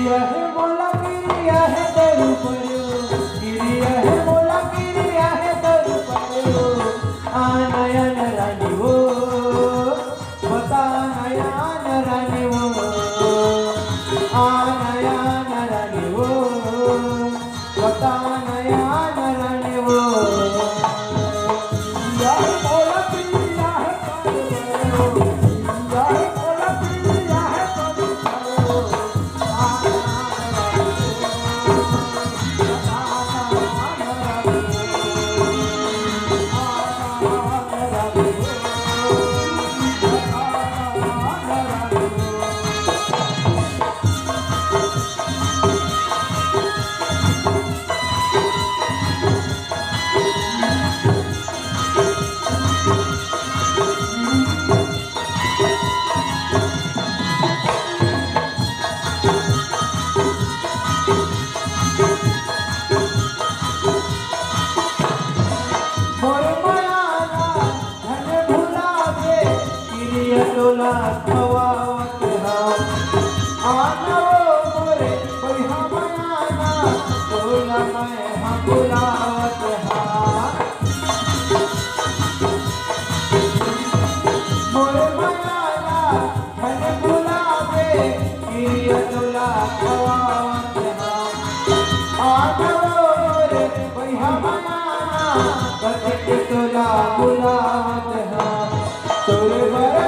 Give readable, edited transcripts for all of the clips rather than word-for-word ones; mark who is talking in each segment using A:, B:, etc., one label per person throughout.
A: गिरिया है मोला गिरिया है दरु परो गिरिया है मोला गिरिया है दरु परो आनयन रानी वो बता नयन रानी वो आनयन रानी वो बता नयन रानी वो टोला खवावत हाव आना वो मोरे कोई हमाना टोला मैं हम बुलावत हाव मोरे मायाला धन बुलावे गिरिया टोला खवावत हाव आना वो मोरे कोई हमाना कति टोला बुलावत हाव तोरे बर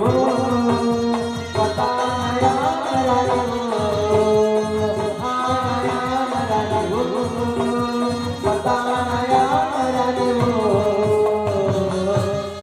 A: Oh